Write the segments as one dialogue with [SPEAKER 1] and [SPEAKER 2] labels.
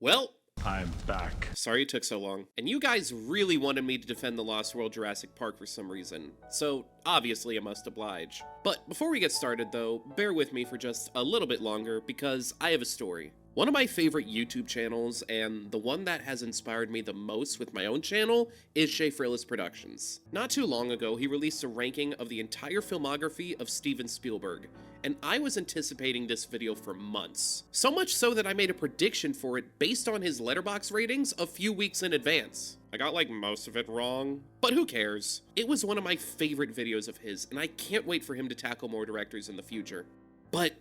[SPEAKER 1] Well,
[SPEAKER 2] I'm back.
[SPEAKER 1] sorry it took so long. And you guys really wanted me to defend the Lost World Jurassic Park for some reason, so obviously I must oblige. But before we get started though, bear with me for just a little bit longer because I have a story. One of my favorite YouTube channels, and the one that has inspired me the most with my own channel, is Schaffrillas Productions. Not too long ago, he released a ranking of the entire filmography of Steven Spielberg, and I was anticipating this video for months. So much so that I made a prediction for it based on his Letterboxd ratings a few weeks in advance. I got like most of it wrong, but who cares? It was one of my favorite videos of his, and I can't wait for him to tackle more directors in the future. But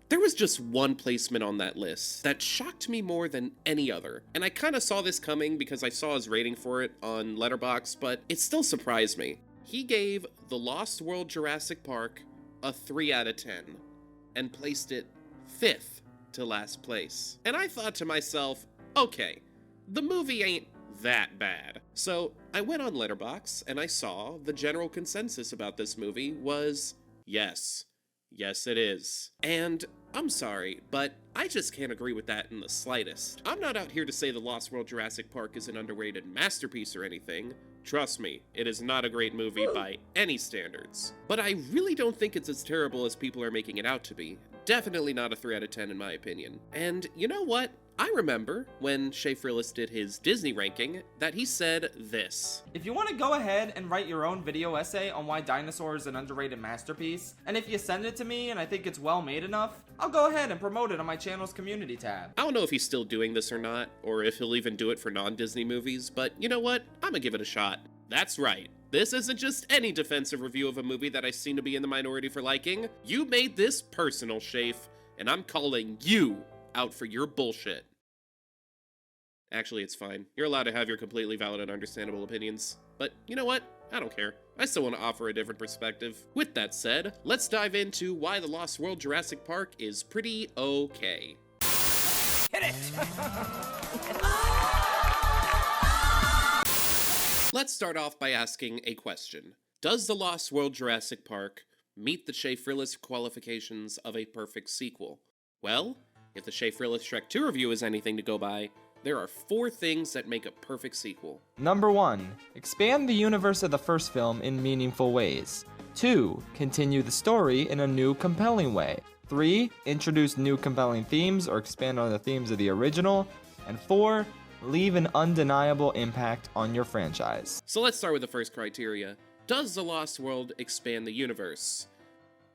[SPEAKER 1] there was just one placement on that list that shocked me more than any other, and I kinda saw this coming because I saw his rating for it on Letterboxd, but it still surprised me. He gave The Lost World Jurassic Park a 3 out of 10, and placed it 5th to last place. And I thought to myself, okay, the movie ain't that bad. So I went on Letterboxd, and I saw the general consensus about this movie was yes. Yes, it is. And I'm sorry, but I just can't agree with that in the slightest. I'm not out here to say The Lost World Jurassic Park is an underrated masterpiece or anything. Trust me, it is not a great movie by any standards. But I really don't think it's as terrible as people are making it out to be. Definitely not a 3 out of 10 in my opinion. And you know what? I remember when Schaffrillas did his Disney ranking that he said this.
[SPEAKER 3] If you want to go ahead and write your own video essay on why Dinosaur is an underrated masterpiece, and if you send it to me and I think it's well made enough, I'll go ahead and promote it on my channel's community tab.
[SPEAKER 1] I don't know if he's still doing this or not, or if he'll even do it for non-Disney movies, but you know what? I'm gonna give it a shot. That's right. This isn't just any defensive review of a movie that I seem to be in the minority for liking. You made this personal, Schaff, and I'm calling you out for your bullshit. Actually, it's fine. You're allowed to have your completely valid and understandable opinions. But you know what? I don't care. I still want to offer a different perspective. With that said, let's dive into why The Lost World Jurassic Park is pretty okay.
[SPEAKER 4] Hit it!
[SPEAKER 1] Let's start off by asking a question. Does The Lost World Jurassic Park meet the Schaffrillas qualifications of a perfect sequel? Well, if the Schaffrillas Shrek 2 review is anything to go by, there are 4 things that make a perfect sequel.
[SPEAKER 3] Number 1. Expand the universe of the first film in meaningful ways. 2. Continue the story in a new, compelling way. 3. Introduce new compelling themes or expand on the themes of the original. And 4. Leave an undeniable impact on your franchise.
[SPEAKER 1] So let's start with the first criteria. Does The Lost World expand the universe?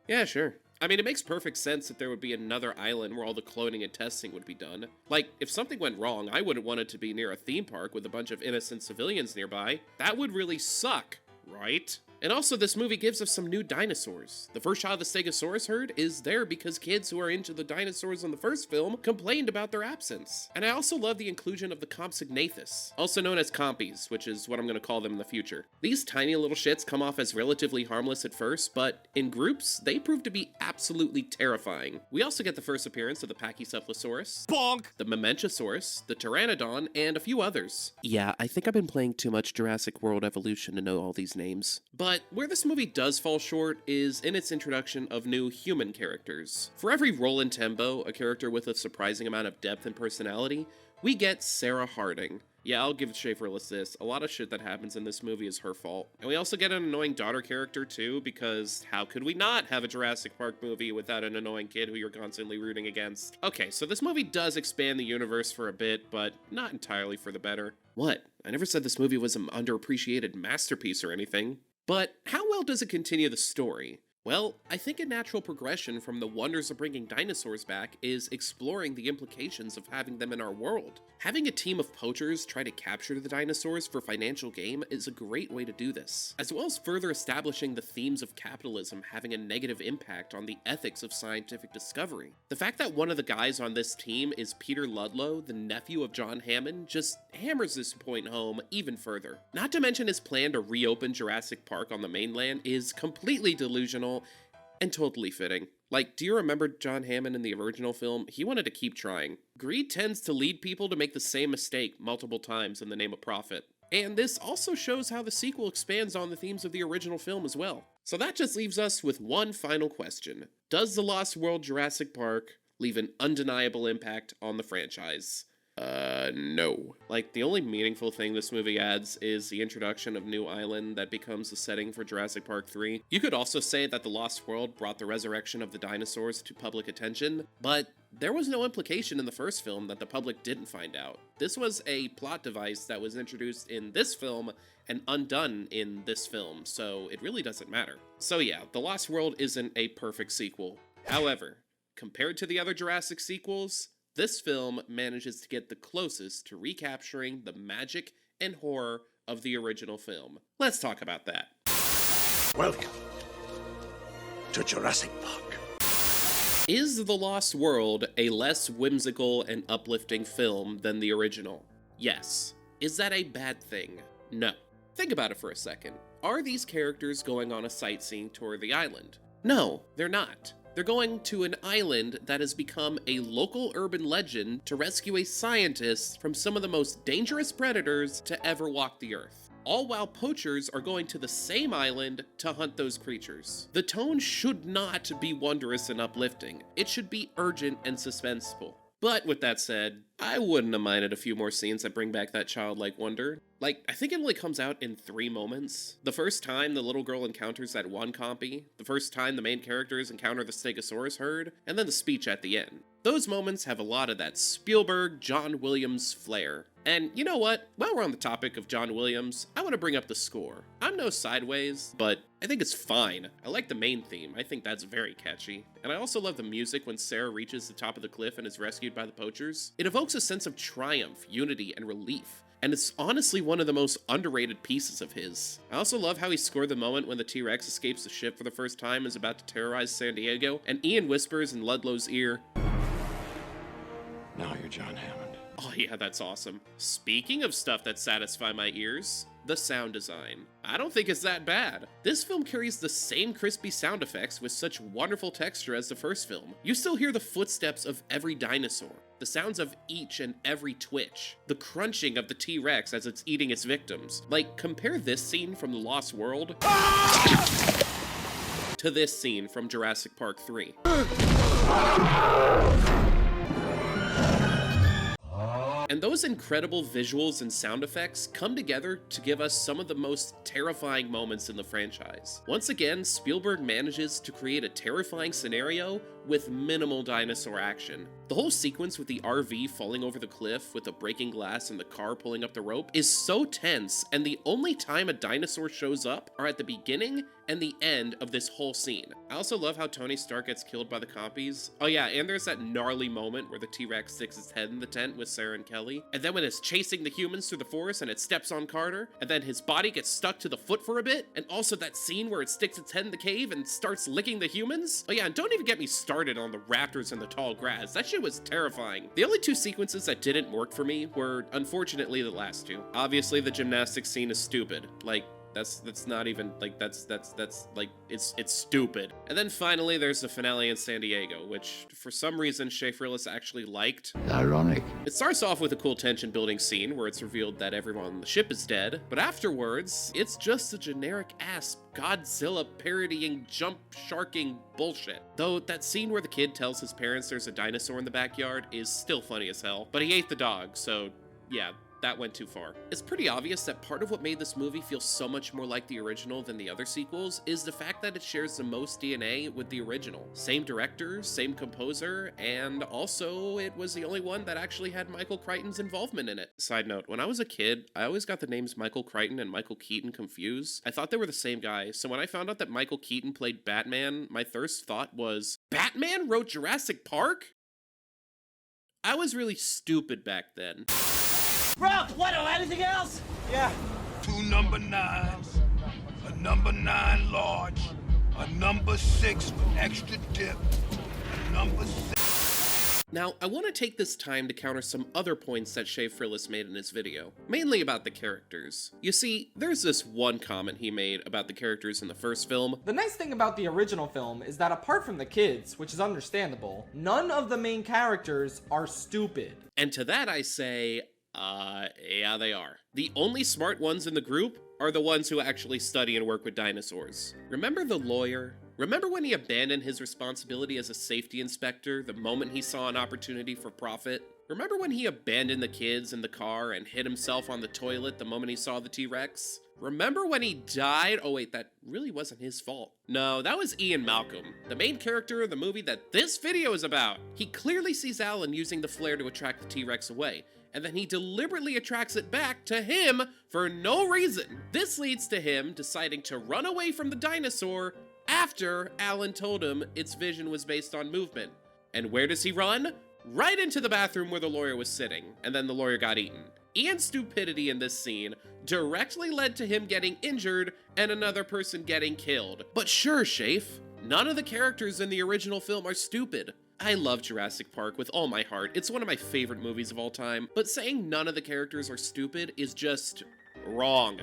[SPEAKER 1] Yeah, sure. I mean, it makes perfect sense that there would be another island where all the cloning and testing would be done. Like, if something went wrong, I wouldn't want it to be near a theme park with a bunch of innocent civilians nearby. That would really suck, right? And also, this movie gives us some new dinosaurs. The first shot of the Stegosaurus herd is there because kids who are into the dinosaurs in the first film complained about their absence. And I also love the inclusion of the Compsognathus, also known as Compies, which is what I'm going to call them in the future. These tiny little shits come off as relatively harmless at first, but in groups, they prove to be absolutely terrifying. We also get the first appearance of the Pachycephalosaurus,
[SPEAKER 4] Bonk!
[SPEAKER 1] the Mamenchosaurus, the Pteranodon, and a few others. Yeah, I think I've been playing too much Jurassic World Evolution to know all these names. But where this movie does fall short is in its introduction of new human characters. For every Roland Tembo, a character with a surprising amount of depth and personality, we get Sarah Harding. Yeah, I'll give Schaffrillas this. A lot of shit that happens in this movie is her fault. And we also get an annoying daughter character too, because how could we not have a Jurassic Park movie without an annoying kid who you're constantly rooting against? Okay, so this movie does expand the universe for a bit, but not entirely for the better. What? I never said this movie was an underappreciated masterpiece or anything. But how well does it continue the story? Well, I think a natural progression from the wonders of bringing dinosaurs back is exploring the implications of having them in our world. Having a team of poachers try to capture the dinosaurs for financial gain is a great way to do this, as well as further establishing the themes of capitalism having a negative impact on the ethics of scientific discovery. The fact that one of the guys on this team is Peter Ludlow, the nephew of John Hammond, just hammers this point home even further. Not to mention his plan to reopen Jurassic Park on the mainland is completely delusional and totally fitting. Like, do you remember John Hammond in the original film? He wanted to keep trying. Greed tends to lead people to make the same mistake multiple times in the name of profit. And this also shows how the sequel expands on the themes of the original film as well. So that just leaves us with one final question. Does The Lost World Jurassic Park leave an undeniable impact on the franchise? No. Like, the only meaningful thing this movie adds is the introduction of New Island that becomes the setting for Jurassic Park 3. You could also say that The Lost World brought the resurrection of the dinosaurs to public attention, but there was no implication in the first film that the public didn't find out. This was a plot device that was introduced in this film and undone in this film, so it really doesn't matter. So yeah, The Lost World isn't a perfect sequel. However, compared to the other Jurassic sequels, this film manages to get the closest to recapturing the magic and horror of the original film. Let's talk about that.
[SPEAKER 2] Welcome to Jurassic Park.
[SPEAKER 1] Is The Lost World a less whimsical and uplifting film than the original? Yes. Is that a bad thing? No. Think about it for a second. Are these characters going on a sightseeing tour of the island? No, they're not. They're going to an island that has become a local urban legend to rescue a scientist from some of the most dangerous predators to ever walk the earth. All while poachers are going to the same island to hunt those creatures. The tone should not be wondrous and uplifting. It should be urgent and suspenseful. But with that said, I wouldn't have minded a few more scenes that bring back that childlike wonder. Like, I think it only comes out in 3 moments. The first time the little girl encounters that one compy, the first time the main characters encounter the Stegosaurus herd, and then the speech at the end. Those moments have a lot of that Spielberg, John Williams flair. And you know what? While we're on the topic of John Williams, I want to bring up the score. I'm no Sideways, but I think it's fine. I like the main theme. I think that's very catchy. And I also love the music when Sarah reaches the top of the cliff and is rescued by the poachers. It evokes a sense of triumph, unity, and relief. And it's honestly one of the most underrated pieces of his. I also love how he scored the moment when the T-Rex escapes the ship for the first time and is about to terrorize San Diego, and Ian whispers in Ludlow's ear,
[SPEAKER 2] Now you're John Hammond.
[SPEAKER 1] oh yeah, that's awesome. Speaking of stuff that satisfy my ears, the sound design. I don't think it's that bad. This film carries the same crispy sound effects with such wonderful texture as the first film. You still hear the footsteps of every dinosaur, the sounds of each and every twitch, the crunching of the T-Rex as it's eating its victims. Like, compare this scene from The Lost World to this scene from Jurassic Park 3. And those incredible visuals and sound effects come together to give us some of the most terrifying moments in the franchise. Once again, Spielberg manages to create a terrifying scenario with minimal dinosaur action. The whole sequence with the RV falling over the cliff with the breaking glass and the car pulling up the rope is so tense, and the only time a dinosaur shows up are at the beginning and the end of this whole scene. I also love how Tony Stark gets killed by the compies. Oh yeah, and there's that gnarly moment where the T-Rex sticks its head in the tent with Sarah and Kelly, and then when it's chasing the humans through the forest and it steps on Carter, and then his body gets stuck to the foot for a bit, and also that scene where it sticks its head in the cave and starts licking the humans. Oh yeah, and don't even get me started on the raptors and the tall grass. That shit was terrifying. The only 2 sequences that didn't work for me were, unfortunately, the last 2. Obviously, the gymnastics scene is stupid. Like, that's not even, like, that's like, it's stupid. And then finally, there's the finale in San Diego, which, for some reason, Schaffrillas actually liked.
[SPEAKER 2] Ironic.
[SPEAKER 1] It starts off with a cool tension-building scene where it's revealed that everyone on the ship is dead, but afterwards, it's just a generic-ass Godzilla parodying jump-sharking bullshit. Though that scene where the kid tells his parents there's a dinosaur in the backyard is still funny as hell, but he ate the dog, so yeah, that went too far. It's pretty obvious that part of what made this movie feel so much more like the original than the other sequels is the fact that it shares the most DNA with the original. Same director, same composer, and also it was the only one that actually had Michael Crichton's involvement in it. Side note, when I was a kid, I always got the names Michael Crichton and Michael Keaton confused. I thought they were the same guy, so when I found out that Michael Keaton played Batman, my first thought was, Batman wrote Jurassic Park? I was really stupid back then.
[SPEAKER 4] Ralph, what? Anything else? Yeah.
[SPEAKER 5] 2 number 9s, a number 9 large, a number 6 with extra dip, a number 6.
[SPEAKER 1] Now, I want to take this time to counter some other points that Schaffrillas made in his video, mainly about the characters. You see, there's this one comment he made about the characters in the first film.
[SPEAKER 3] The nice thing about the original film is that apart from the kids, which is understandable, none of the main characters are stupid.
[SPEAKER 1] And to that I say, yeah, they are. The only smart ones in the group are the ones who actually study and work with dinosaurs. Remember the lawyer? Remember when he abandoned his responsibility as a safety inspector the moment he saw an opportunity for profit? Remember when he abandoned the kids in the car and hit himself on the toilet the moment he saw the T-Rex? Remember when he died? Oh wait, that really wasn't his fault. No, that was Ian Malcolm, the main character of the movie that this video is about. He clearly sees Alan using the flare to attract the T-Rex away, and then he deliberately attracts it back to him for no reason. This leads to him deciding to run away from the dinosaur after Alan told him its vision was based on movement. And where does he run? Right into the bathroom where the lawyer was sitting, and then the lawyer got eaten. Ian's stupidity in this scene directly led to him getting injured and another person getting killed. But sure, Shafe, none of the characters in the original film are stupid. I love Jurassic Park with all my heart. It's one of my favorite movies of all time, but saying none of the characters are stupid is just wrong.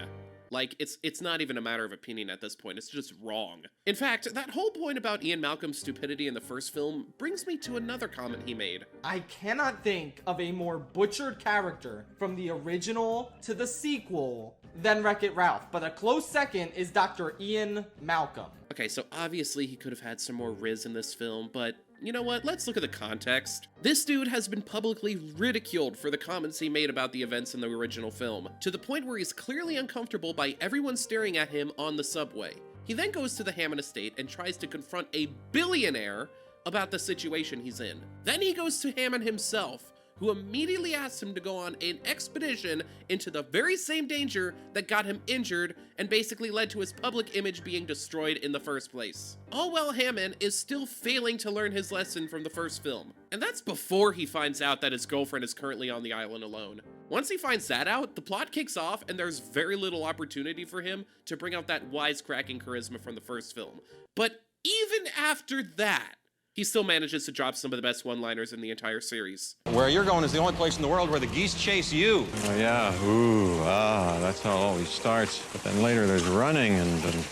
[SPEAKER 1] Like, it's not even a matter of opinion at this point, it's just wrong. In fact, that whole point about Ian Malcolm's stupidity in the first film brings me to another comment he made.
[SPEAKER 3] I cannot think of a more butchered character from the original to the sequel than Wreck-It Ralph, but a close second is Dr. Ian Malcolm.
[SPEAKER 1] Okay, so obviously he could have had some more Riz in this film, but you know what? Let's look at the context. This dude has been publicly ridiculed for the comments he made about the events in the original film, to the point where he's clearly uncomfortable by everyone staring at him on the subway. He then goes to the Hammond estate and tries to confront a billionaire about the situation he's in. Then he goes to Hammond himself, who immediately asks him to go on an expedition into the very same danger that got him injured and basically led to his public image being destroyed in the first place. All while Hammond is still failing to learn his lesson from the first film. And that's before he finds out that his girlfriend is currently on the island alone. Once he finds that out, the plot kicks off and there's very little opportunity for him to bring out that wisecracking charisma from the first film. But even after that, he still manages to drop some of the best one-liners in the entire series.
[SPEAKER 6] Where you're going is the only place in the world where the geese chase you.
[SPEAKER 7] Oh, yeah. Ooh, that's how it always starts. But then later there's running and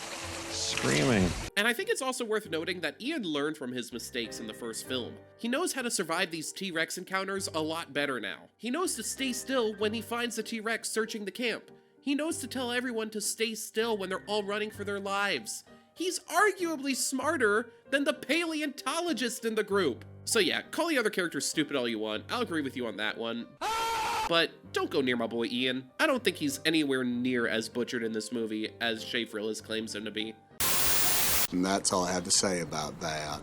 [SPEAKER 7] screaming.
[SPEAKER 1] And I think it's also worth noting that Ian learned from his mistakes in the first film. He knows how to survive these T-Rex encounters a lot better now. He knows to stay still when he finds the T-Rex searching the camp. He knows to tell everyone to stay still when they're all running for their lives. He's arguably smarter than the paleontologist in the group. So yeah, call the other characters stupid all you want. I'll agree with you on that one. But don't go near my boy Ian. I don't think he's anywhere near as butchered in this movie as Schaffrillas claims him to be.
[SPEAKER 8] And that's all I have to say about that.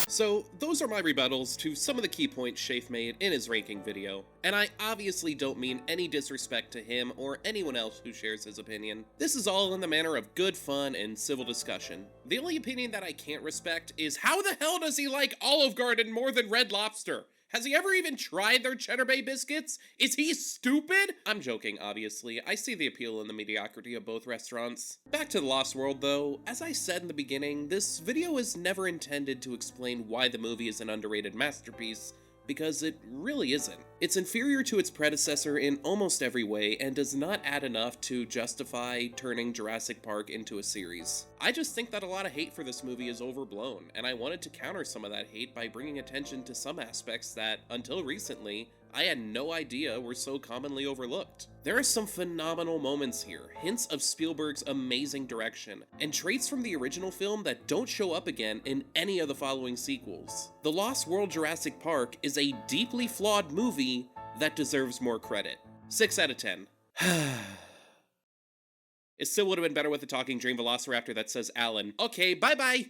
[SPEAKER 1] So, those are my rebuttals to some of the key points Shafe made in his ranking video, and I obviously don't mean any disrespect to him or anyone else who shares his opinion. This is all in the manner of good fun and civil discussion. The only opinion that I can't respect is how the hell does he like Olive Garden more than Red Lobster? Has he ever even tried their Cheddar Bay biscuits? Is he stupid? I'm joking, obviously. I see the appeal and the mediocrity of both restaurants. Back to The Lost World, though. As I said in the beginning, this video is never intended to explain why the movie is an underrated masterpiece, because it really isn't. It's inferior to its predecessor in almost every way and does not add enough to justify turning Jurassic Park into a series. I just think that a lot of hate for this movie is overblown, and I wanted to counter some of that hate by bringing attention to some aspects that, until recently, I had no idea were so commonly overlooked. There are some phenomenal moments here, hints of Spielberg's amazing direction, and traits from the original film that don't show up again in any of the following sequels. The Lost World Jurassic Park is a deeply flawed movie that deserves more credit. 6 out of 10. It still would have been better with a talking dream velociraptor that says Alan. Okay, bye-bye!